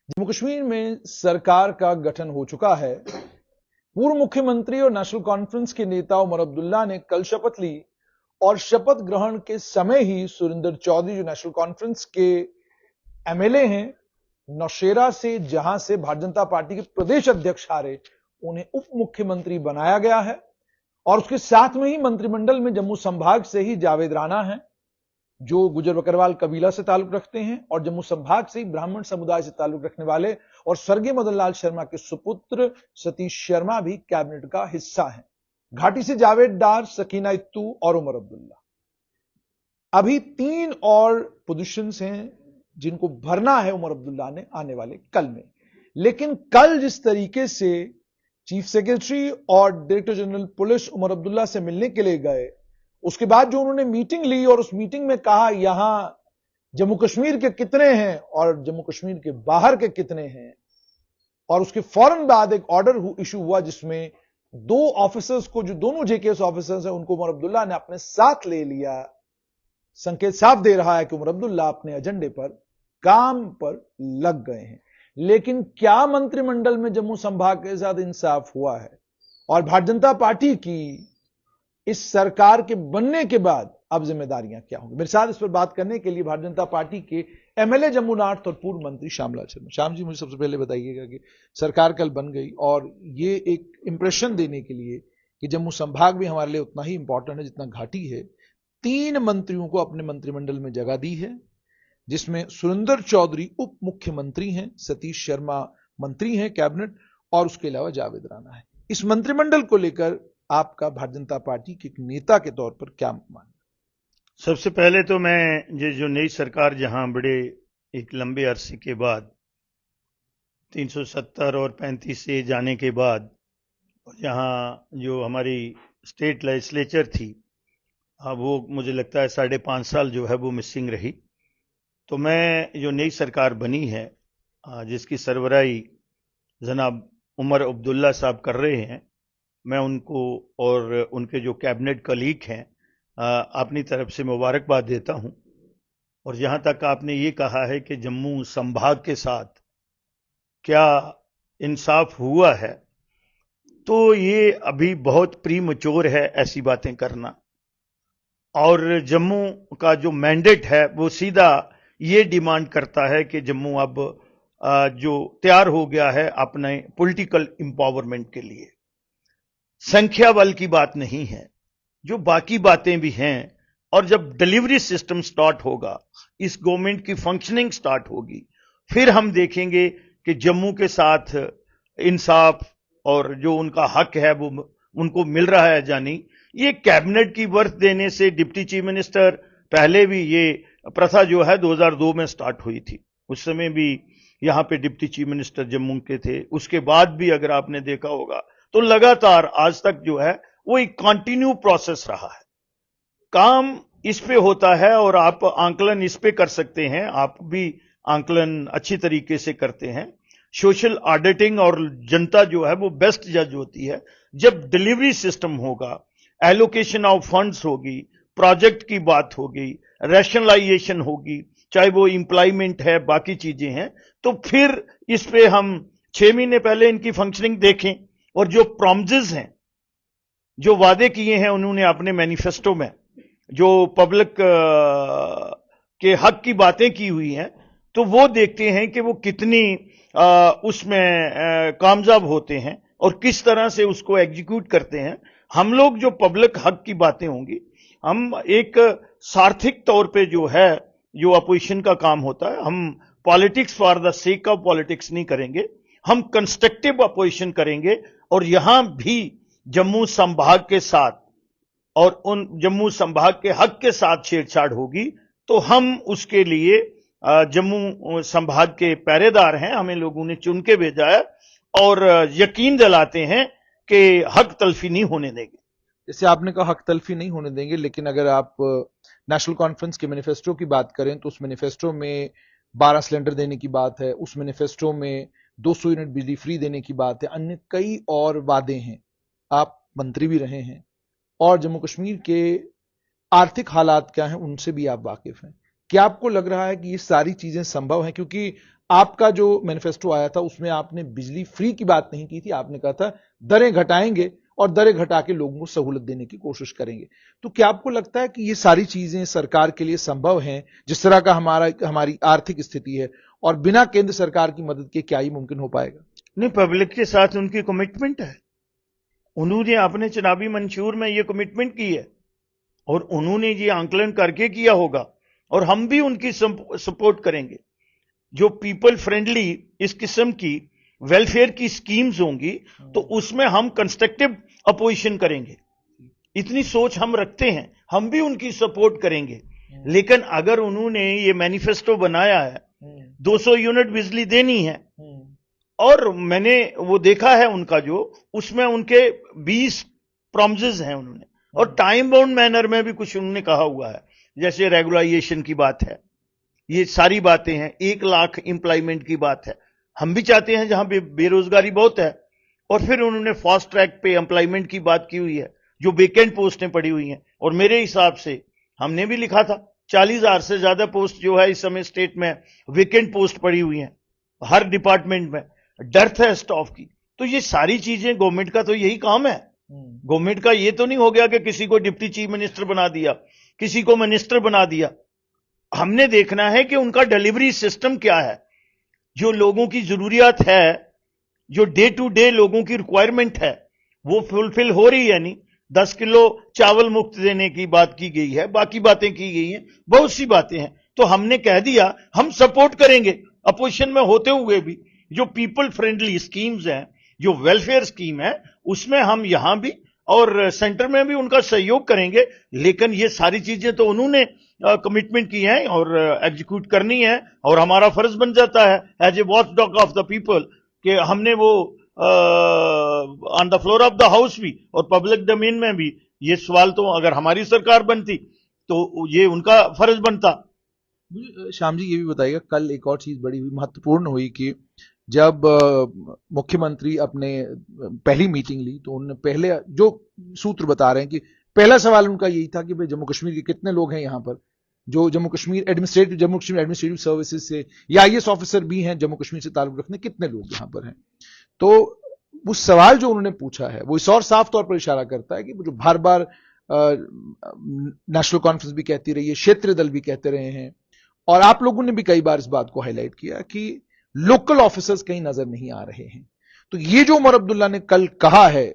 जम्मू कश्मीर में सरकार का गठन हो चुका है। पूर्व मुख्यमंत्री और नेशनल कॉन्फ्रेंस के नेता उमर अब्दुल्ला ने कल शपथ ली और शपथ ग्रहण के समय ही सुरेंद्र चौधरी, जो नेशनल कॉन्फ्रेंस के एमएलए हैं नौशेरा से, जहां से भारतीय जनता पार्टी के प्रदेश अध्यक्ष हारे, उन्हें उप मुख्यमंत्री बनाया गया है। और उसके साथ में ही मंत्रिमंडल में जम्मू संभाग से ही जावेद राणा हैं, जो गुजर बकरवाल कबीला से ताल्लुक रखते हैं, और जम्मू संभाग से ही ब्राह्मण समुदाय से ताल्लुक रखने वाले और स्वर्गीय मदन लाल शर्मा के सुपुत्र सतीश शर्मा भी कैबिनेट का हिस्सा हैं। घाटी से जावेद डार, सकीना इत्तू और उमर अब्दुल्ला। अभी 3 और पोजीशंस हैं जिनको भरना है उमर अब्दुल्ला ने आने वाले कल में। लेकिन कल जिस तरीके से चीफ सेक्रेटरी और director general police Omar Abdullah से मिलने के लिए गए, उसके बाद जो उन्होंने मीटिंग ली और उस मीटिंग में कहा यहां जम्मू कश्मीर के कितने हैं और जम्मू कश्मीर के बाहर के कितने हैं, और उसके फौरन बाद एक ऑर्डर इशू हुआ जिसमें 2 ऑफिसर्स को, जो दोनों जेकेएस ऑफिसर्स हैं, उनको उमर अब्दुल्ला ने अपने साथ ले लिया। संकेत साफ दे रहा है कि उमर अब्दुल्ला अपने एजेंडे पर, काम पर लग गए हैं। लेकिन क्या मंत्रिमंडल में जम्मू संभाग के साथ इंसाफ हुआ है? और भारतीय जनता पार्टी की इस सरकार के बनने के बाद अब जिम्मेदारियां क्या होंगी? मेरे साथ इस पर बात करने के लिए भारतीय जनता पार्टी के एमएलए जम्मू नॉर्थ और पूर्व मंत्री श्यामलाल शर्मा। श्याम जी, मुझे सबसे पहले बताइएगा कि सरकार कल बन गई और ये एक इंप्रेशन देने के लिए कि जम्मू संभाग भी हमारे लिए उतना ही इंपॉर्टेंट है जितना घाटी है, 3 मंत्रियों को अपने मंत्रिमंडल में जगह दी है, जिसमें सुरेंद्र चौधरी उप मुख्यमंत्री हैं, सतीश शर्मा मंत्री हैं कैबिनेट, और उसके अलावा जावेद राणा है। इस मंत्रिमंडल को लेकर आपका भारतीय जनता पार्टी के एक नेता के तौर पर क्या मानना? सबसे पहले तो मैं ये जो नई सरकार जहां बड़े एक लंबे अरसे के बाद 370 और 35 से जाने के बाद, और जहां जो हमारी स्टेट लेजिस्लेचर थी, वो मुझे लगता है 5.5 साल जो है वो मिसिंग रही। तो मैं जो नई सरकार बनी है, जिसकी सरबराही जनाब उमर अब्दुल्ला साहब कर रहे हैं, मैं उनको और उनके जो कैबिनेट कलीग हैं अपनी तरफ से मुबारकबाद देता हूं। और जहां तक आपने ये कहा है कि जम्मू संभाग के साथ क्या इंसाफ हुआ है, तो ये अभी बहुत प्रीमच्योर है ऐसी बातें करना। और जम्मू का जो मैंडेट है वो सीधा ये डिमांड करता है कि जम्मू अब जो तैयार हो गया है अपने पॉलिटिकल एम्पावरमेंट के लिए। संख्या बल की बात नहीं है, जो बाकी बातें भी हैं। और जब डिलीवरी सिस्टम स्टार्ट होगा, इस गवर्नमेंट की फंक्शनिंग स्टार्ट होगी, फिर हम देखेंगे कि जम्मू के साथ इंसाफ और जो उनका हक है वो उनको मिल रहा है या नहीं। ये कैबिनेट की वर्थ देने से डिप्टी चीफ मिनिस्टर, पहले भी ये प्रथा जो है 2002 में स्टार्ट हुई थी, उस समय भी यहां पे डिप्टी चीफ मिनिस्टर जम्मू के थे। उसके बाद भी अगर आपने देखा होगा तो लगातार आज तक जो है वो एक कंटिन्यू प्रोसेस रहा है। काम इस पे होता है और आप आंकलन इस पे कर सकते हैं, आप भी आंकलन अच्छी तरीके से करते हैं। सोशल ऑडिटिंग और जनता जो है वो बेस्ट जज होती है जब डिलीवरी सिस्टम होगा, एलोकेशन ऑफ फंड्स होगी, प्रोजेक्ट की बात होगी, रैशनलाइजेशन होगी, चाहे वो एम्प्लॉयमेंट है, बाकी चीजें हैं, तो फिर इस पे हम 6 महीने पहले इनकी फंक्शनिंग देखें और जो प्रॉमिसेस हैं, जो वादे किए हैं उन्होंने अपने मैनिफेस्टो में, जो पब्लिक के हक की बातें की हुई हैं, तो वो देखते हैं कि वो कितनी उसमें कामयाब होते हैं और किस तरह से उसको एग्जीक्यूट करते हैं। हम लोग जो पब्लिक हक की बातें होंगी, हम एक सार्थिक तौर पे जो है, जो अपोजिशन का काम होता है, हम politics for the sake of politics नहीं करेंगे, हम कंस्ट्रक्टिव अपोजिशन करेंगे। और यहां भी जम्मू संभाग के साथ और उन जम्मू संभाग के हक के साथ छेड़छाड़ होगी तो हम उसके लिए जम्मू संभाग के पहरेदार हैं, हमें लोगों ने चुन के भेजा है और यकीन दिलाते हैं कि हक तलफी नहीं होने देंगे। जैसे आपने कहा हक तलफी नहीं होने देंगे, लेकिन अगर आप नेशनल कॉन्फ्रेंस के मैनिफेस्टो की बात करें तो उस मैनिफेस्टो में 12 सिलेंडर देने की बात है, उस मैनिफेस्टो में 200 यूनिट बिजली फ्री देने की बात है, अन्य कई और वादे हैं। आप मंत्री भी रहे हैं और जम्मू कश्मीर के आर्थिक हालात क्या हैं उनसे भी आप वाकिफ हैं। क्या आपको लग रहा है कि ये सारी चीजें संभव हैं? क्योंकि आपका जो मैनिफेस्टो आया था उसमें आपने बिजली फ्री की बात नहीं की थी, आपने कहा था दरें घटाएंगे और दरें घटा के लोगों को सहूलत देने की कोशिश करेंगे। तो क्या आपको लगता है कि ये सारी चीजें सरकार के लिए संभव हैं, जिस तरह का हमारी आर्थिक स्थिति है, और बिना केंद्र सरकार की मदद के क्या ये मुमकिन हो पाएगा? नहीं, पब्लिक के साथ उनकी कमिटमेंट है। उन्होंने अपने चुनावी मंशूर में ये कमिटमेंट की है और उन्होंने ये आंकलन करके किया होगा और हम भी उनकी सपोर्ट करेंगे। जो पीपल फ्रेंडली इस किस्म की वेलफेयर की स्कीम्स होंगी तो उसमें हम कंस्ट्रक्टिव अपोजिशन करेंगे, इतनी सोच हम रखते हैं, हम भी उनकी सपोर्ट करेंगे। लेकिन अगर उन्होंने ये मैनिफेस्टो बनाया है 200 यूनिट बिजली देनी है और मैंने वो देखा है उनका जो उसमें उनके 20 प्रॉमिसेस हैं उन्होंने, और टाइम बाउंड मैनर में भी कुछ उन्होंने कहा हुआ है, जैसे रेगुलाइजेशन की बात है, ये सारी बातें हैं, 1 लाख एम्प्लॉयमेंट की बात है। हम भी चाहते हैं जहां बेरोजगारी बहुत है। और फिर उन्होंने फास्ट ट्रैक पे एम्प्लॉयमेंट की बात की हुई है, जो वेकेंट पोस्टें पड़ी हुई हैं, और मेरे हिसाब से हमने भी लिखा था 40,000 से ज्यादा पोस्ट जो है इस समय स्टेट में वेकेंट पोस्ट पड़ी हुई हैं, हर डिपार्टमेंट में डर्थ है स्टाफ की। तो ये सारी चीजें गवर्नमेंट का तो यही काम है। गवर्नमेंट का ये तो नहीं हो गया कि किसी को डिप्टी चीफ मिनिस्टर बना दिया, किसी को मिनिस्टर बना दिया। हमने देखना है कि उनका डिलीवरी सिस्टम क्या है, जो लोगों की जरूरियात है, जो डे टू डे लोगों की रिक्वायरमेंट है, वो फुलफिल हो रही है। नहीं, 10 किलो चावल मुफ्त देने की बात की गई है, बाकी बातें की गई हैं, बहुत सी बातें हैं। तो हमने कह दिया हम सपोर्ट करेंगे अपोजिशन में होते हुए भी। जो पीपल फ्रेंडली स्कीम्स हैं, जो वेलफेयर स्कीम है, उसमें हम यहां भी और सेंटर में भी उनका सहयोग करेंगे। लेकिन ये सारी चीजें तो उन्होंने कमिटमेंट की है और एग्जीक्यूट करनी है, और हमारा फर्ज बन जाता है as a watch dog of the people कि हमने वो on the floor of the house भी और पब्लिक डोमेन में भी ये सवाल, तो अगर हमारी सरकार बनती तो ये उनका फर्ज बनता। मुझे श्याम जी ये भी बताइएगा, कल एक और चीज बड़ी महत्वपूर्ण हुई कि जब मुख्यमंत्री अपने पहली मीटिंग ली तो उन्होंने पहले जो सूत्र बता रहे हैं कि पहला सवाल उनका यही था कि भाई जम्मू कश्मीर के कितने लोग हैं यहाँ पर, जो जम्मू कश्मीर एडमिनिस्ट्रेटिव सर्विसेज से या आईएएस ऑफिसर भी हैं जम्मू कश्मीर से ताल्लुक रखने, कितने लोग यहाँ पर हैं। तो उस सवाल जो उन्होंने पूछा है वो इस और साफ तौर पर इशारा करता है कि जो बार बार नेशनल कॉन्फ्रेंस भी कहती रही है, क्षेत्रीय दल भी कहते रहे हैं, और आप लोगों ने भी कई बार इस बात को हाईलाइट किया कि लोकल ऑफिसर्स कहीं नजर नहीं आ रहे हैं। तो ये जो उमर अब्दुल्ला ने कल कहा है,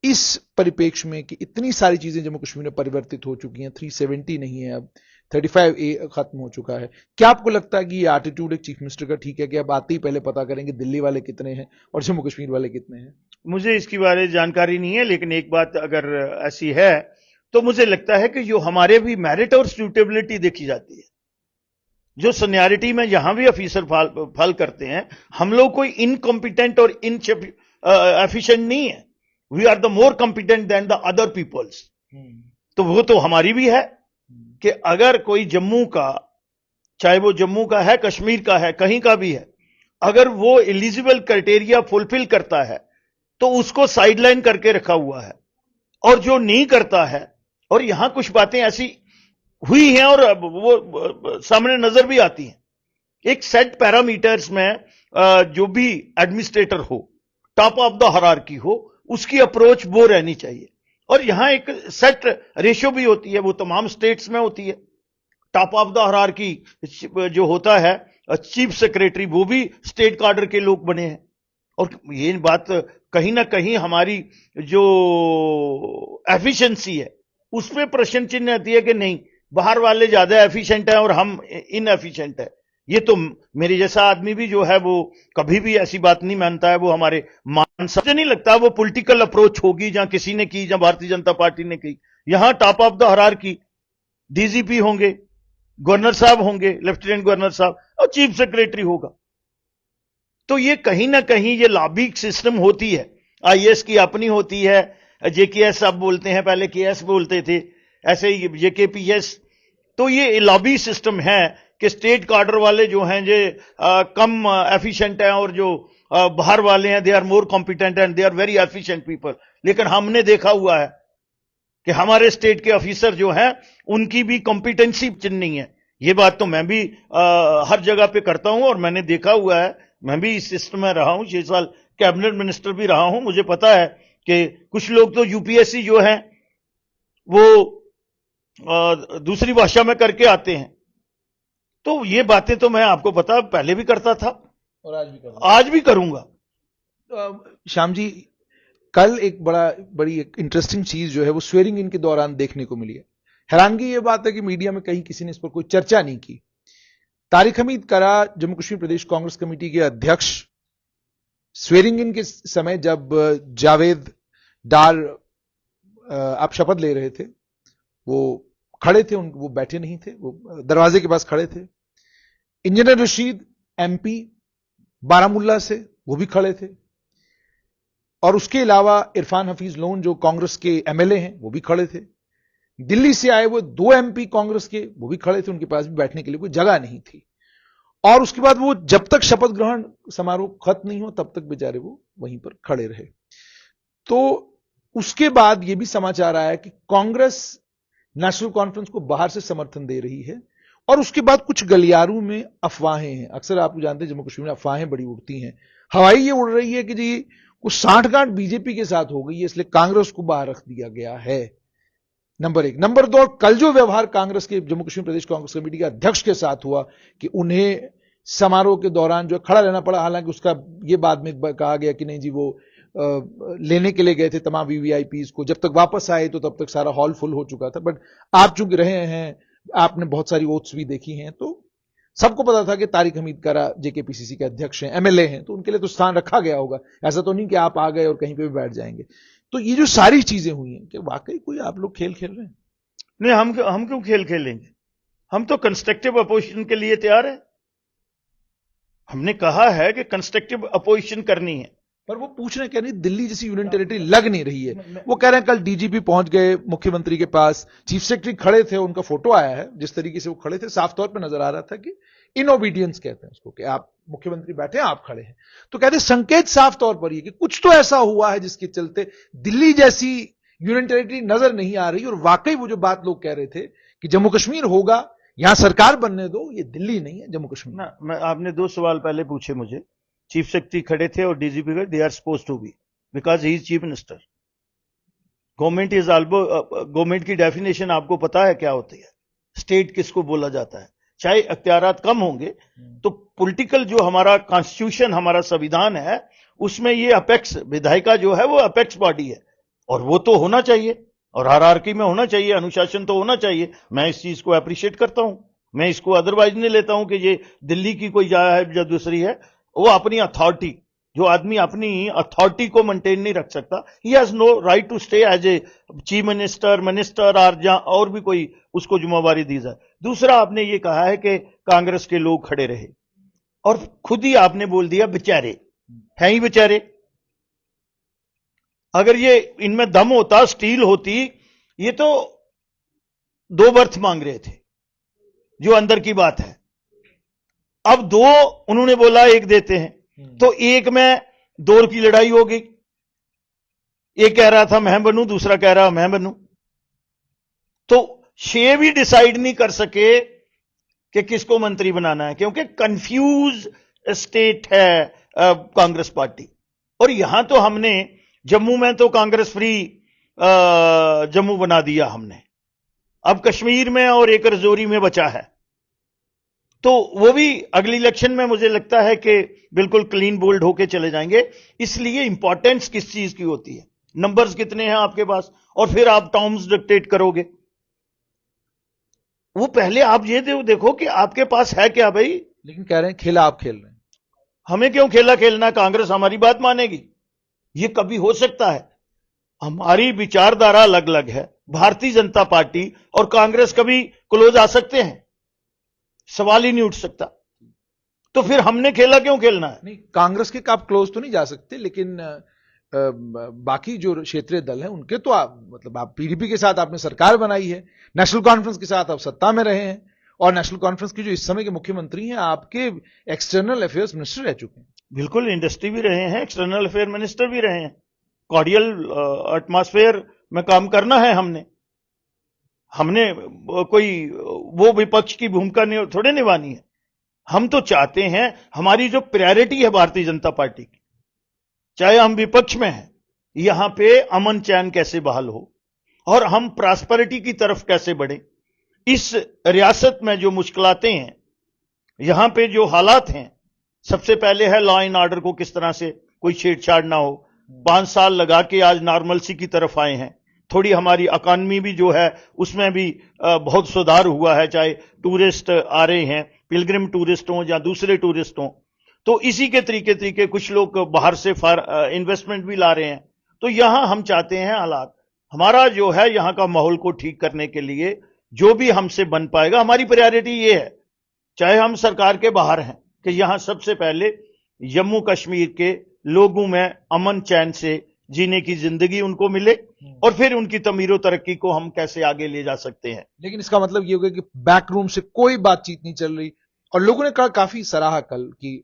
इस परिप्रेक्ष्य में कि इतनी सारी चीजें जम्मू कश्मीर में परिवर्तित हो चुकी हैं, 370 नहीं है अब, 35A खत्म हो चुका है, क्या आपको लगता है कि ये एटीट्यूड एक चीफ मिनिस्टर का ठीक है कि अब आते ही पहले पता करेंगे दिल्ली वाले कितने हैं और जम्मू कश्मीर वाले कितने हैं? मुझे इसके बारे में जानकारी नहीं है, लेकिन एक बात अगर ऐसी है तो मुझे लगता है कि जो हमारे भी मेरिट और सूटेबिलिटी देखी जाती है, जो सीनियरिटी में यहां भी ऑफिसर फॉल करते हैं, हम लोग कोई इनकॉम्पिटेंट और एफिशिएंट नहीं है। We are the more competent than the other peoples. तो वो तो हमारी भी है कि अगर कोई जम्मू का, चाहे वो जम्मू का है, कश्मीर का है, कहीं का भी है, अगर वो एलिजिबल क्राइटेरिया फुलफिल करता है तो उसको साइडलाइन करके रखा हुआ है, और जो नहीं करता है, और यहां कुछ बातें ऐसी हुई हैं और वो सामने नजर भी आती हैं। एक सेट पैरामीटर्स में जो भी एडमिनिस्ट्रेटर हो, टॉप ऑफ द हायरार्की हो, उसकी अप्रोच वो रहनी चाहिए। और यहां एक सेट रेशियो भी होती है, वो तमाम स्टेट्स में होती है। टॉप ऑफ द हायरार्की जो होता है चीफ सेक्रेटरी, वो भी स्टेट कार्डर के लोग बने हैं। और ये बात कहीं ना कहीं हमारी जो एफिशिएंसी है उस पर प्रश्न चिन्ह आती है कि नहीं, बाहर वाले ज्यादा एफिशिएंट हैं और हम इनएफिशिएंट है। ये तो मेरे जैसा आदमी भी जो है वो कभी भी ऐसी बात नहीं मानता है। वो हमारे मुझे नहीं लगता वो पॉलिटिकल अप्रोच होगी जहां किसी ने की, जहां भारतीय जनता पार्टी ने की। यहां top of the hierarchy DGP होंगे, गवर्नर साहब होंगे, लेफ्टिनेंट गवर्नर साहब, और चीफ सेक्रेटरी होगा। तो ये कहीं ना कहीं ये लॉबी सिस्टम होती है। आईएएस की अपनी होती है, जेकेएस अब बोलते हैं, पहले केएस बोलते थे, ऐसे ही जेकेपीएस। तो ये लॉबी सिस्टम है कि स्टेट कार्डर वाले जो हैं जे कम एफिशिएंट हैं, और जो बाहर वाले हैं they are more competent and they are very efficient people. लेकिन हमने देखा हुआ है कि हमारे स्टेट के ऑफिसर जो हैं उनकी भी कॉम्पिटेंसी नहीं है। ये बात तो मैं भी हर जगह पे करता हूं और मैंने देखा हुआ है। मैं भी इस सिस्टम में रहा हूं, 6 साल कैबिनेट मिनिस्टर भी रहा हूं। मुझे पता है कि कुछ लोग तो यूपीएससी जो है वो दूसरी भाषा में करके आते हैं। तो ये बातें तो मैं आपको पता पहले भी करता था और आज भी करूंगा। श्याम जी, कल एक बड़ी एक इंटरेस्टिंग चीज जो है वो स्वेरिंग इन के दौरान देखने को मिली है। हैरानगी ये बात है कि मीडिया में कहीं किसी ने इस पर कोई चर्चा नहीं की। तारिक हमीद करा, जम्मू कश्मीर प्रदेश कांग्रेस कमेटी के अध्यक्ष, स्वेरिंग इन के समय जब जावेद डार आप शपथ ले रहे थे, वो खड़े थे, वो बैठे नहीं थे, वो दरवाजे के पास खड़े थे। इंजीनियर रशीद एमपी बारामुल्ला से, वो भी खड़े थे। और उसके अलावा इरफान हफीज लोन जो कांग्रेस के एमएलए हैं, वो भी खड़े थे। दिल्ली से आए वो 2 एमपी कांग्रेस के, वो भी खड़े थे। उनके पास भी बैठने के लिए कोई जगह नहीं थी। और उसके बाद वो जब तक शपथ ग्रहण समारोह खत्म नहीं हो तब तक बेचारे वो वहीं पर खड़े रहे। तो उसके बाद ये भी समाचार आया कि कांग्रेस नेशनल कॉन्फ्रेंस को बाहर से समर्थन दे रही है। और उसके बाद कुछ गलियारों में अफवाहें हैं। अक्सर आप जानते हैं जम्मू कश्मीर में अफवाहें बड़ी उड़ती हैं। हवाई ये उड़ रही है कि जी कुछ साठगांठ बीजेपी के साथ हो गई है, इसलिए कांग्रेस को बाहर रख दिया गया है। नंबर 1। नंबर 2, कल जो व्यवहार कांग्रेस के जम्मू कश्मीर प्रदेश कांग्रेस कमेटी के अध्यक्ष के साथ हुआ कि उन्हें समारोह के दौरान जो खड़ा रहना पड़ा, हालांकि उसका ये बाद में कहा गया कि नहीं जी वो लेने के लिए गए थे तमाम वीवीआईपीज को, जब तक वापस आए तो तब तक सारा हॉल फुल हो चुका था। बट आप चूंकि रहे हैं, आपने बहुत सारी ओथ्स भी देखी हैं, तो सबको पता था कि तारिक हमीद करा जेकेपीसीसी के अध्यक्ष हैं, एमएलए हैं, तो उनके लिए तो स्थान रखा गया होगा। ऐसा तो नहीं कि आप आ गए और कहीं पे भी बैठ जाएंगे। तो ये जो सारी चीजें हुई हैं, कि वाकई कोई आप लोग खेल खेल रहे हैं? नहीं, हम क्यों खेल खेलेंगे? हम तो कंस्ट्रक्टिव अपोजिशन के लिए तैयार है। हमने कहा है कि कंस्ट्रक्टिव अपोजिशन करनी है। पर वो पूछ रहे हैं क्या नहीं, दिल्ली जैसी यूनियन टेरिटरी लग नहीं रही है। वो कह रहे हैं कल डीजीपी पहुंच गए मुख्यमंत्री के पास, चीफ सेक्रेटरी खड़े थे, उनका फोटो आया है, जिस तरीके से वो खड़े थे साफ तौर पर नजर आ रहा था कि इन ओबीडियंस कहते हैं उसको, कि आप मुख्यमंत्री बैठे हैं, आप खड़े हैं। तो कहते हैं संकेत साफ तौर पर ये कि कुछ तो ऐसा हुआ है जिसके चलते दिल्ली जैसी यूनियन टेरिटरी नजर नहीं आ रही। और वाकई वो जो बात लोग कह रहे थे कि जम्मू कश्मीर होगा, यहां सरकार बनने दो, ये दिल्ली नहीं है, जम्मू कश्मीर। ना, मैं आपने 2 सवाल पहले पूछे मुझे। चीफ सेक्रेटरी खड़े थे और डीजीपी खड़े, they are suppose to be because he is chief minister. Government is also, government की डेफिनेशन आपको पता है क्या होती है, स्टेट किसको बोला जाता है। चाहे अख्तियारात कम होंगे तो पॉलिटिकल जो हमारा कॉन्स्टिट्यूशन, हमारा संविधान है, उसमें ये अपेक्स विधायिका जो है वो अपेक्स बॉडी है, और वो तो होना चाहिए, और हायरार्की में होना चाहिए, अनुशासन तो होना चाहिए। मैं इस चीज को अप्रिशिएट करता हूं। मैं इसको अदरवाइज नहीं लेता हूं कि ये दिल्ली की कोई जगह है या दूसरी है। वो अपनी अथॉरिटी, जो आदमी अपनी अथॉरिटी को मेंटेन नहीं रख सकता, he has no right to stay as a chief minister और जहां और भी कोई उसको जिम्मेवारी दी जाए। दूसरा, आपने ये कहा है कि कांग्रेस के लोग खड़े रहे, और खुद ही आपने बोल दिया बेचारे हैं ही बेचारे। अगर ये इनमें दम होता, स्टील होती, ये तो 2 बर्थ मांग रहे थे, जो अंदर की बात है। अब 2 उन्होंने बोला 1 देते हैं, तो 1 में दौर की लड़ाई हो गई। एक कह रहा था मैं बनूं, दूसरा कह रहा मैं बनूं। तो 6 भी डिसाइड नहीं कर सके कि किसको मंत्री बनाना है, क्योंकि कंफ्यूज स्टेट है कांग्रेस पार्टी। और यहां तो हमने जम्मू में तो कांग्रेस फ्री जम्मू बना दिया हमने, अब कश्मीर में और एक रजौरी में बचा है। तो वो भी अगली इलेक्शन में मुझे लगता है कि बिल्कुल क्लीन बोल्ड होके चले जाएंगे। इसलिए इंपॉर्टेंस किस चीज की होती है, नंबर्स कितने हैं आपके पास, और फिर आप टर्म्स डिक्टेट करोगे। वो पहले आप ये देखो कि आपके पास है क्या भाई। लेकिन कह रहे हैं खेला आप खेल रहे हैं। हमें क्यों खेला खेलना? कांग्रेस हमारी बात मानेगी? ये कभी हो सकता है? हमारी विचारधारा अलग अलग है। भारतीय जनता पार्टी और कांग्रेस कभी क्लोज आ सकते हैं? सवाल ही नहीं उठ सकता। तो फिर हमने खेला क्यों खेलना है? नहीं, कांग्रेस के आप क्लोज तो नहीं जा सकते, लेकिन बाकी जो क्षेत्रीय दल हैं उनके तो आप पीडीपी के साथ आपने सरकार बनाई है, नेशनल कॉन्फ्रेंस के साथ आप सत्ता में रहे हैं, और नेशनल कॉन्फ्रेंस के जो इस समय के मुख्यमंत्री हैं आपके एक्सटर्नल अफेयर्स मिनिस्टर रह चुके हैं। बिल्कुल, इंडस्ट्री भी रहे हैं, एक्सटर्नल अफेयर मिनिस्टर भी रहे हैं। कॉर्डियल एटमॉस्फेयर में काम करना है हमने। हमने कोई वो विपक्ष की भूमिका थोड़े निभानी है। हम तो चाहते हैं, हमारी जो प्रायोरिटी है भारतीय जनता पार्टी की, चाहे हम विपक्ष में हैं, यहां पे अमन चैन कैसे बहाल हो और हम प्रॉस्पेरिटी की तरफ कैसे बढ़े। इस रियासत में जो मुश्किलातें हैं, यहां पे जो हालात हैं, सबसे पहले है लॉ एंड ऑर्डर को किस तरह से कोई छेड़छाड़ ना हो। 5 साल लगा के आज नॉर्मलसी की तरफ आए हैं। थोड़ी हमारी इकॉनमी भी जो है उसमें भी बहुत सुधार हुआ है, चाहे टूरिस्ट आ रहे हैं, पिलग्रिम टूरिस्ट हों या दूसरे टूरिस्ट हों। तो इसी के तरीके कुछ लोग बाहर से इन्वेस्टमेंट भी ला रहे हैं। तो यहां हम चाहते हैं हालात, हमारा जो है यहां का माहौल को ठीक करने के लिए जो भी हमसे बन पाएगा, हमारी प्रायोरिटी ये है, चाहे हम सरकार के बाहर हैं, कि यहां सबसे पहले जम्मू कश्मीर के लोगों में अमन चैन से जीने की जिंदगी उनको मिले और फिर उनकी तमीरो तरक्की को हम कैसे आगे ले जा सकते हैं। लेकिन इसका मतलब ये हो गया कि बैकरूम से कोई बातचीत नहीं चल रही। और लोगों ने कहा, काफी सराहा कल कि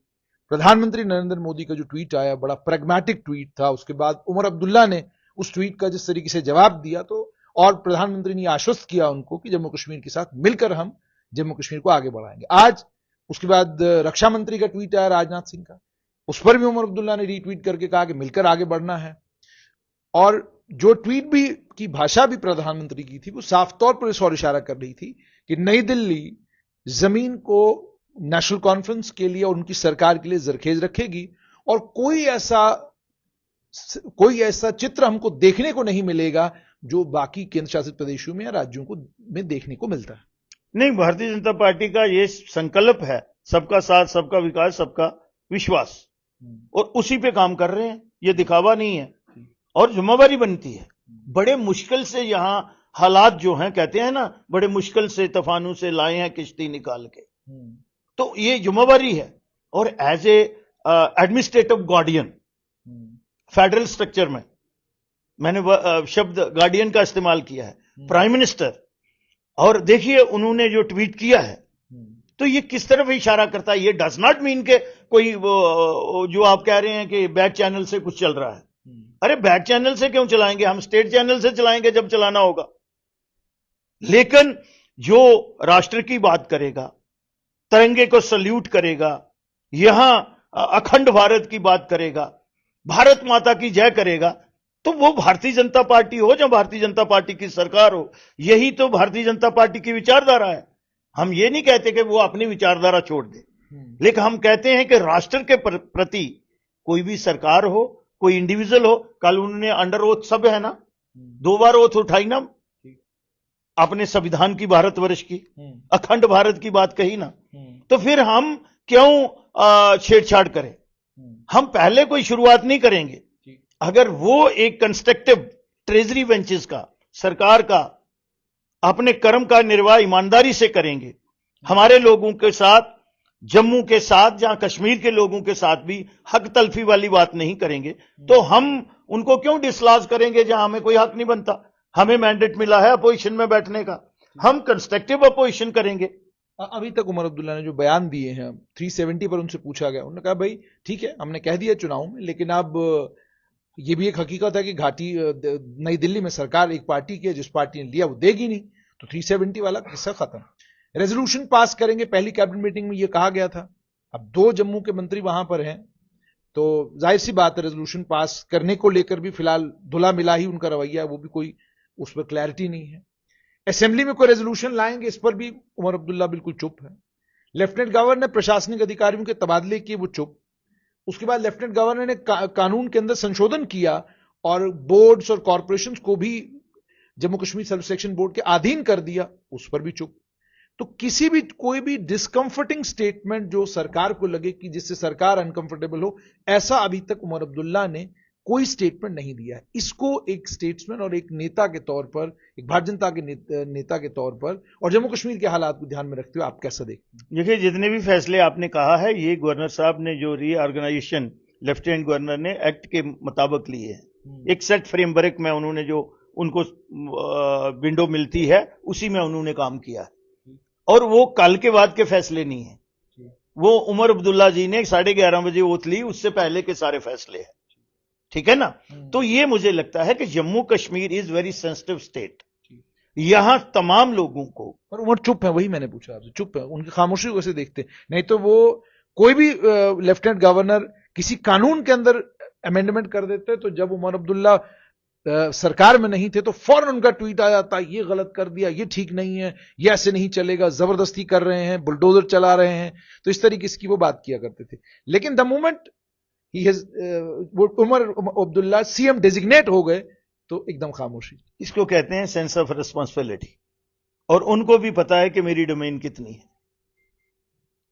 प्रधानमंत्री नरेंद्र मोदी का जो ट्वीट आया बड़ा प्रैग्मेटिक ट्वीट था। उसके बाद उमर अब्दुल्ला ने उस ट्वीट का जिस तरीके से जवाब दिया, तो और प्रधानमंत्री ने आश्वस्त किया उनको कि जम्मू कश्मीर के साथ मिलकर हम जम्मू कश्मीर को आगे बढ़ाएंगे। आज उसके बाद रक्षा मंत्री का ट्वीट आया राजनाथ सिंह का, उस पर भी उमर अब्दुल्ला ने रीट्वीट करके कहा कि मिलकर आगे बढ़ना है। और जो ट्वीट भी की भाषा भी प्रधानमंत्री की थी, वो साफ तौर पर इस ओर इशारा कर रही थी कि नई दिल्ली जमीन को नेशनल कॉन्फ्रेंस के लिए और उनकी सरकार के लिए जरखेज रखेगी और कोई ऐसा चित्र हमको देखने को नहीं मिलेगा जो बाकी केंद्र शासित प्रदेशों में या राज्यों को में देखने को मिलता है। नहीं, भारतीय जनता पार्टी का ये संकल्प है, सबका साथ, सबका विकास, सबका विश्वास, और उसी पे काम कर रहे हैं। ये दिखावा नहीं है और जिम्मेवारी बनती है। बड़े मुश्किल से यहां हालात जो हैं, कहते हैं ना, बड़े मुश्किल से तूफानों से लाए हैं किश्ती निकाल के, तो ये जिम्मेवारी है। और as a administrative guardian federal structure में मैंने शब्द गार्डियन का इस्तेमाल किया है, प्राइम मिनिस्टर, और देखिए उन्होंने जो ट्वीट किया है, तो ये किस तरफ इशारा करता है। ये डज नॉट मीन के कोई जो आप कह रहे हैं कि बैक चैनल से कुछ चल रहा है। अरे बैक चैनल से क्यों चलाएंगे, हम स्टेट चैनल से चलाएंगे जब चलाना होगा। लेकिन जो राष्ट्र की बात करेगा, तिरंगे को सल्यूट करेगा, यहां अखंड भारत की बात करेगा, भारत माता की जय करेगा, तो वो भारतीय जनता पार्टी हो या भारतीय जनता पार्टी की सरकार हो। यही तो भारतीय जनता पार्टी की विचारधारा है। हम ये नहीं कहते कि वो अपनी विचारधारा छोड़ दे, लेकिन हम कहते हैं कि राष्ट्र के प्रति कोई भी सरकार हो, कोई इंडिविजुअल हो, कल उन्होंने अंडर ओथ, सब है ना, 2 बार ओथ उठाई ना अपने संविधान की, भारतवर्ष की अखंड भारत की बात कही ना, तो फिर हम क्यों छेड़छाड़ करें। हम पहले कोई शुरुआत नहीं करेंगे। अगर वो एक कंस्ट्रक्टिव ट्रेजरी बेंचेस का, सरकार का, अपने कर्म का निर्वाह ईमानदारी से करेंगे, हमारे लोगों के साथ, जम्मू के साथ, जहां कश्मीर के लोगों के साथ भी हक तलफी वाली बात नहीं करेंगे, तो हम उनको क्यों डिसलॉज करेंगे जहां हमें कोई हक नहीं बनता। हमें मैंडेट मिला है अपोजिशन में बैठने का, हम कंस्ट्रक्टिव अपोजिशन करेंगे। अभी तक उमर अब्दुल्ला ने जो बयान दिए हैं 370 पर, उनसे पूछा गया, उन्होंने कहा भाई ठीक है, हमने कह दिया चुनाव में, लेकिन अब ये भी एक हकीकत है कि घाटी नई दिल्ली में सरकार एक पार्टी की है, जिस पार्टी ने लिया वो देगी नहीं, तो 370 वाला किस्सा खत्म। रेजोल्यूशन पास करेंगे, पहली कैबिनेट मीटिंग में यह कहा गया था। अब 2 जम्मू के मंत्री वहां पर हैं, तो जाहिर सी बात है रेजोल्यूशन पास करने को लेकर भी फिलहाल धुला मिला ही उनका रवैया है, वो भी कोई उस पर क्लैरिटी नहीं है। असेंबली में कोई रेजोल्यूशन लाएंगे, इस पर भी उमर अब्दुल्ला बिल्कुल चुप है। लेफ्टिनेंट गवर्नर ने प्रशासनिक अधिकारियों के तबादले किए, वो चुप। उसके बाद लेफ्टिनेंट गवर्नर ने कानून के अंदर संशोधन किया और बोर्ड्स और कॉर्पोरेशंस को भी जम्मू कश्मीर सर्वसेक्शन बोर्ड के अधीन कर दिया, उस पर भी चुप। तो कोई भी डिस्कंफर्टिंग स्टेटमेंट जो सरकार को लगे कि जिससे सरकार अनकंफर्टेबल हो, ऐसा अभी तक उमर अब्दुल्ला ने कोई स्टेटमेंट नहीं दिया है। इसको एक स्टेट्समैन और एक नेता के तौर पर, एक भारतीय जनता के नेता के तौर पर और जम्मू कश्मीर के हालात को ध्यान में रखते हुए आप कैसा देखते हैं? देखिए, जितने भी फैसले आपने कहा है, ये गवर्नर साहब ने जो रीऑर्गेनाइजेशन लेफ्टिनेंट गवर्नर ने एक्ट के मुताबिक लिए है। एक सेट फ्रेमवर्क में उन्होंने जो उनको विंडो मिलती है, उसी में उन्होंने काम किया है, और वो कल के बाद के फैसले नहीं है। वो उमर अब्दुल्ला जी ने 11:30 बजे ओथ ली, उससे पहले के सारे फैसले हैं। ठीक है ना। तो ये मुझे लगता है कि Jammu Kashmir is very sensitive state. यहां तमाम लोगों को। पर उमर चुप है, वही मैंने पूछा आपसे, चुप है, उनकी खामोशी को कैसे देखते? नहीं तो वो कोई भी लेफ्टिनेंट गवर्नर किसी कानून के अंदर अमेंडमेंट कर देते, तो जब उमर अब्दुल्ला सरकार में नहीं थे तो फौरन उनका ट्वीट आ जाता, ये गलत कर दिया, ये ठीक नहीं है, ये ऐसे नहीं चलेगा, जबरदस्ती कर रहे हैं, बुलडोजर चला रहे हैं, तो इस तरीके की वो बात किया करते थे। लेकिन the moment Omar Abdullah CM designate हो गए तो एकदम खामोशी। इसको कहते हैं सेंस ऑफ रिस्पॉन्सिबिलिटी, और उनको भी पता है कि मेरी डोमेन कितनी है।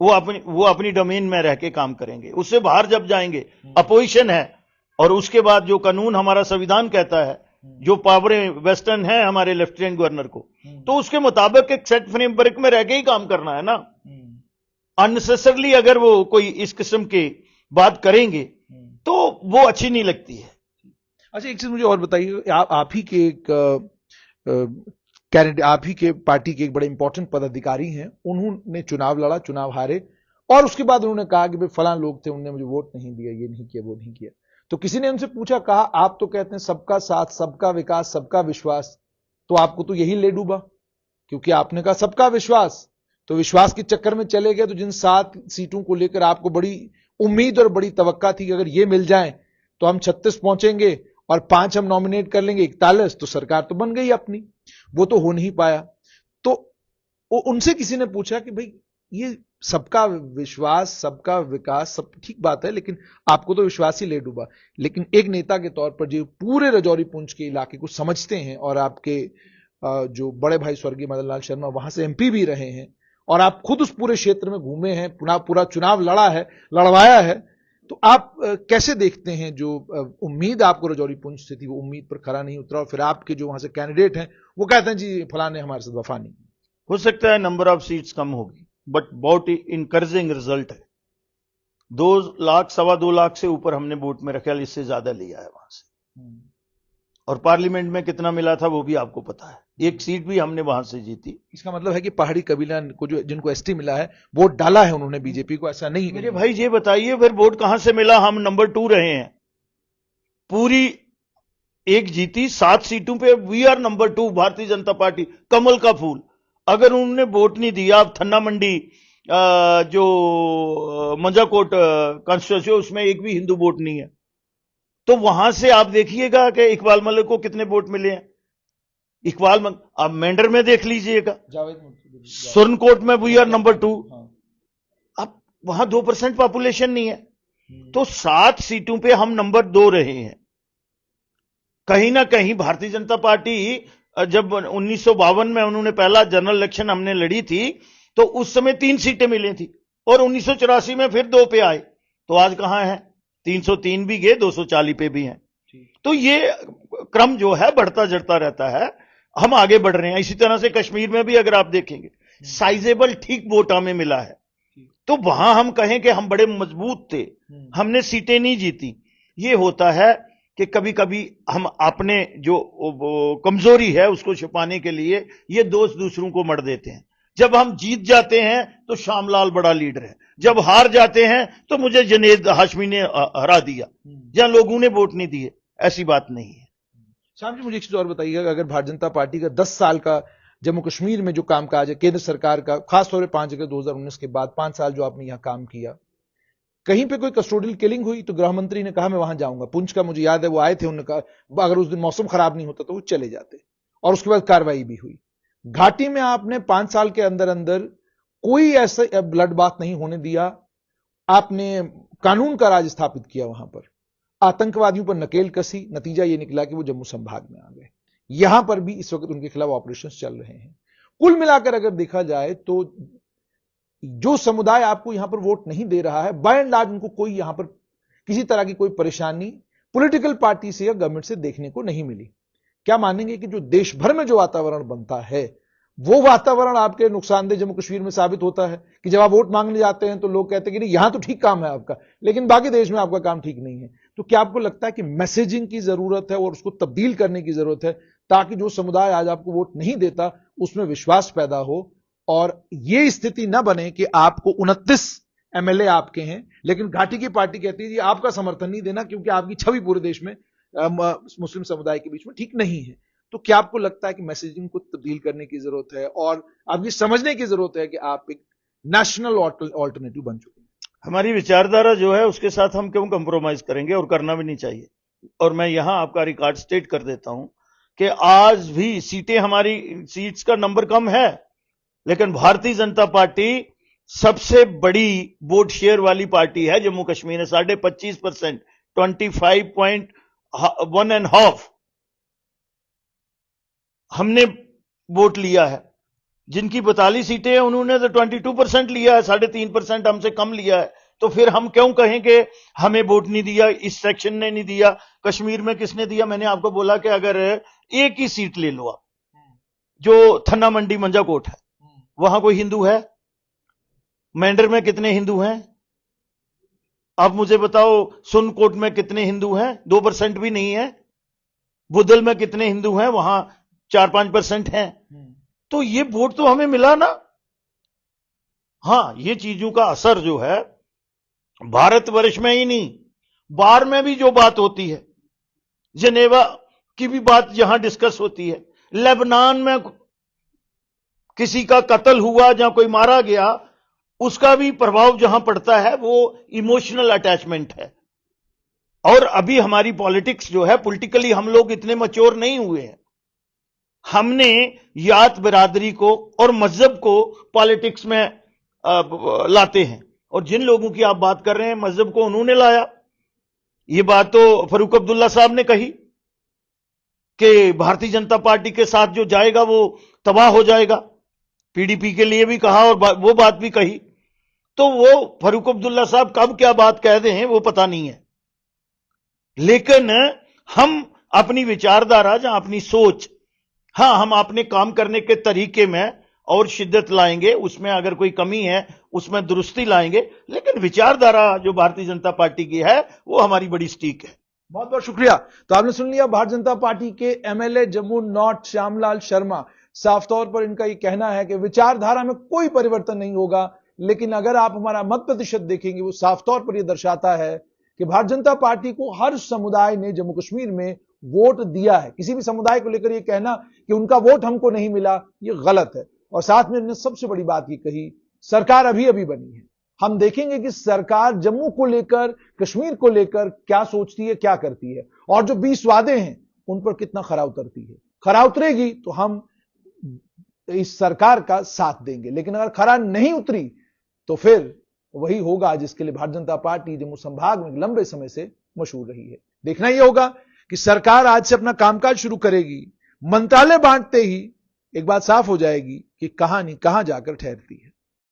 वो अपनी डोमेन में रह के काम करेंगे। उससे बाहर जब जाएंगे, अपोजिशन है, और उसके बाद जो कानून हमारा संविधान कहता है, जो पावरें वेस्टर्न है हमारे लेफ्टिनेंट गवर्नर को, तो उसके मुताबिक एक सेट फ्रेमवर्क में रह के ही काम करना है ना। अननेसेसरली अगर वो कोई इस किस्म की बात करेंगे तो वो अच्छी नहीं लगती है। अच्छा, एक चीज मुझे और बताइए, आप ही के एक कैंडिडेट, आप ही के पार्टी के एक बड़े इंपॉर्टेंट पदाधिकारी हैं, उन्होंने चुनाव लड़ा, चुनाव हारे, और उसके बाद उन्होंने कहा कि भाई फलां लोग थे, उन्होंने मुझे वोट नहीं दिया, ये नहीं किया, वो नहीं किया। तो किसी ने उनसे पूछा, कहा आप तो कहते हैं सबका साथ, सबका विकास, सबका विश्वास, तो आपको तो यही ले डूबा, क्योंकि आपने कहा सबका विश्वास, तो विश्वास के चक्कर में चले गए। तो जिन 7 सीटों को लेकर आपको बड़ी उम्मीद और बड़ी तवक्का थी कि अगर ये मिल जाए तो हम 36 पहुंचेंगे और 5 हम नॉमिनेट कर लेंगे, 41, तो सरकार तो बन गई अपनी, वो तो हो नहीं पाया। तो उनसे किसी ने पूछा कि भाई ये सबका विश्वास, सबका विकास, सब ठीक बात है, लेकिन आपको तो विश्वास ही ले डूबा। लेकिन एक नेता के तौर पर जो पूरे राजौरी पुंछ के इलाके को समझते हैं, और आपके जो बड़े भाई स्वर्गीय मदन लाल शर्मा वहां से एमपी भी रहे हैं, और आप खुद उस पूरे क्षेत्र में घूमे हैं, पूरा चुनाव लड़ा है, लड़वाया है, तो आप कैसे देखते हैं जो उम्मीद आपको राजौरी पुंछ से थी, वो उम्मीद पर खरा नहीं उतरा, और फिर आपके जो वहां से कैंडिडेट हैं वो कहते हैं जी फलाने हमारे साथ वफा नहीं। हो सकता है नंबर ऑफ सीट्स कम होगी, बट बहुत ही इनकरेजिंग रिजल्ट है। 2 लाख, 2.25 लाख से ऊपर हमने वोट में रखा, इससे ज्यादा लिया है वहां से। और पार्लियामेंट में कितना मिला था वो भी आपको पता है, 1 सीट भी हमने वहां से जीती। इसका मतलब है कि पहाड़ी कबीला को जो जिनको एसटी मिला है, वोट डाला है उन्होंने बीजेपी को, ऐसा नहीं? मेरे भाई ये बताइए फिर वोट कहां से मिला? हम नंबर 2 रहे हैं, पूरी 1 जीती, 7 सीटों पे we are number 2, Bharatiya Janata party, कमल का फूल। अगर उन्होंने वोट नहीं दिया, अब थन्ना मंडी जो मंजाकोट कॉन्स्टिट्यूंसी, उसमें एक भी हिंदू वोट नहीं है, तो वहां से आप देखिएगा कि इकबाल मलिक को कितने वोट मिले हैं। आप मेंढर में देख लीजिएगा, सुरनकोट में वी आर नंबर 2, अब वहां 2% पॉपुलेशन नहीं है, तो 7 सीटों पे हम नंबर 2 रहे हैं। कहीं ना कहीं भारतीय जनता पार्टी, जब 1952 में उन्होंने पहला जनरल इलेक्शन हमने लड़ी थी, तो उस समय 3 सीटें मिली थी, और 1984 में फिर 2 पे आए, तो आज कहां है? 303 भी गए, 240 पे भी हैं। तो ये क्रम जो है बढ़ता जड़ता रहता है, हम आगे बढ़ रहे हैं। इसी तरह से कश्मीर में भी अगर आप देखेंगे, साइजेबल ठीक वोट हमें मिला है, तो वहां हम कहें कि हम बड़े मजबूत थे, हमने सीटें नहीं जीती। ये होता है कि कभी कभी हम अपने जो कमजोरी है उसको छिपाने के लिए ये दोस्त दूसरों को मर देते हैं। जब हम जीत जाते हैं तो श्यामलाल बड़ा लीडर है, जब हार जाते हैं तो मुझे जुनैद हाशमी ने हरा दिया, या लोगों ने वोट नहीं दिए, ऐसी बात नहीं है। श्याम जी, मुझे एक चीज और बताइएगा, अगर भारतीय जनता पार्टी का 10 साल का जम्मू कश्मीर में जो कामकाज है, केंद्र सरकार का, खासतौर पर 5 जगह 2019 के बाद 5 साल जो आपने यहां काम किया, कहीं पे कोई कस्टोडियल किलिंग हुई तो गृह मंत्री ने कहा मैं वहां जाऊंगा। पुंछ का मुझे याद है, वो आए थे, उन्होंने कहा अगर उस दिन मौसम खराब नहीं होता तो वो चले जाते, और उसके बाद कार्रवाई भी हुई। घाटी में आपने 5 साल के अंदर अंदर कोई ऐसा ब्लड बाथ नहीं होने दिया, आपने कानून का राज स्थापित किया वहां पर, आतंकवादियों पर नकेल कसी, नतीजा यह निकला कि वो जम्मू संभाग में आ गए। यहां पर भी इस वक्त उनके खिलाफ ऑपरेशन चल रहे हैं। कुल मिलाकर अगर देखा जाए तो जो समुदाय आपको यहां पर वोट नहीं दे रहा है, बाय एंड लार्ज उनको कोई यहां पर किसी तरह की कोई परेशानी पॉलिटिकल पार्टी से या गवर्नमेंट से देखने को नहीं मिली। क्या मानेंगे कि जो देश भर में जो वातावरण बनता है, वो वातावरण आपके नुकसानदेह जम्मू कश्मीर में साबित होता है कि जब आप वोट मांगने जाते हैं तो लोग कहते हैं कि नहीं यहां तो ठीक काम है आपका, लेकिन बाकी देश में आपका काम ठीक नहीं है। तो क्या आपको लगता है कि मैसेजिंग की जरूरत है और उसको तब्दील करने की जरूरत है, ताकि जो समुदाय आज आपको वोट नहीं देता उसमें विश्वास पैदा हो, और ये स्थिति ना बने कि आपको 29 एमएलए आपके हैं, लेकिन घाटी की पार्टी कहती है जी आपका समर्थन नहीं देना क्योंकि आपकी छवि पूरे देश में मुस्लिम समुदाय के बीच में ठीक नहीं है। तो क्या आपको लगता है कि मैसेजिंग को तब्दील करने की जरूरत है और आप ये समझने की जरूरत है कि आप एक नेशनल ऑल्टरनेटिव बन चुके हैं? हमारी विचारधारा जो है उसके साथ हम क्यों कंप्रोमाइज करेंगे, और करना भी नहीं चाहिए। और मैं यहां आपका रिकॉर्ड स्टेट कर देता हूं कि आज भी सीटें, हमारी सीट्स का नंबर कम है, लेकिन भारतीय जनता पार्टी सबसे बड़ी वोट शेयर वाली पार्टी है जम्मू कश्मीर में। 25.5%, 25.1.5 हमने वोट लिया है। जिनकी 42 सीटें हैं उन्होंने तो 22% लिया है, 3.5% हमसे कम लिया है। तो फिर हम क्यों कहें कि हमें वोट नहीं दिया, इस सेक्शन ने नहीं दिया, कश्मीर में किसने दिया? मैंने आपको बोला कि अगर एक ही सीट ले लो आप, जो थन्ना मंडी मंजाकोट है, वहां कोई हिंदू है? मेंढर में कितने हिंदू हैं? आप मुझे बताओ। सुनकोट में कितने हिंदू हैं? 2% भी नहीं है। बुदल में कितने हिंदू हैं? वहां 4-5% हैं। तो ये वोट तो हमें मिला ना। हां, ये चीजों का असर जो है भारतवर्ष में ही नहीं, बाहर में भी जो बात होती है, जनेवा की भी बात यहां डिस्कस होती है, लेबनान में किसी का कत्ल हुआ, जहां कोई मारा गया, उसका भी प्रभाव जहां पड़ता है वो इमोशनल अटैचमेंट है। और अभी हमारी पॉलिटिक्स जो है, पॉलिटिकली हम लोग इतने मैच्योर नहीं हुए हैं। हमने जात बिरादरी को और मजहब को पॉलिटिक्स में लाते हैं, और जिन लोगों की आप बात कर रहे हैं मजहब को उन्होंने लाया। ये बात तो फारूक अब्दुल्ला साहब ने कही कि भारतीय जनता पार्टी के साथ जो जाएगा वो तबाह हो जाएगा। पीडीपी के लिए भी कहा और वो बात भी कही। तो वो फारूक अब्दुल्ला साहब कब क्या बात कह रहे हैं वो पता नहीं है, लेकिन हम अपनी विचारधारा, जहां अपनी सोच, हां, हम अपने काम करने के तरीके में और शिद्दत लाएंगे, उसमें अगर कोई कमी है उसमें दुरुस्ती लाएंगे, लेकिन विचारधारा जो भारतीय जनता पार्टी की है वो हमारी बड़ी स्टीक है। बहुत बहुत शुक्रिया। तो आपने सुन लिया भारतीय जनता पार्टी के एमएलए जम्मू नॉर्थ श्यामलाल शर्मा। साफ तौर पर इनका यह कहना है कि विचारधारा में कोई परिवर्तन नहीं होगा, लेकिन अगर आप हमारा मत प्रतिशत देखेंगे वो साफ तौर पर यह दर्शाता है कि भारतीय जनता पार्टी को हर समुदाय ने जम्मू कश्मीर में वोट दिया है। किसी भी समुदाय को लेकर यह कहना कि उनका वोट हमको नहीं मिला, यह गलत है। और साथ में इन्होंने सबसे बड़ी बात ये कही, सरकार अभी अभी बनी है, हम देखेंगे कि सरकार जम्मू को लेकर, कश्मीर को लेकर क्या सोचती है, क्या करती है, और जो 20 वादे हैं उन पर कितना खरा उतरती है। खरा उतरेगी तो हम इस सरकार का साथ देंगे, लेकिन अगर खरा नहीं उतरी तो फिर वही होगा जिसके लिए भारतीय जनता पार्टी जम्मू संभाग में लंबे समय से मशहूर रही है। देखना यह होगा कि सरकार आज से अपना कामकाज शुरू करेगी, मंत्रालय बांटते ही एक बात साफ हो जाएगी कि कहानी कहां जाकर ठहरती है।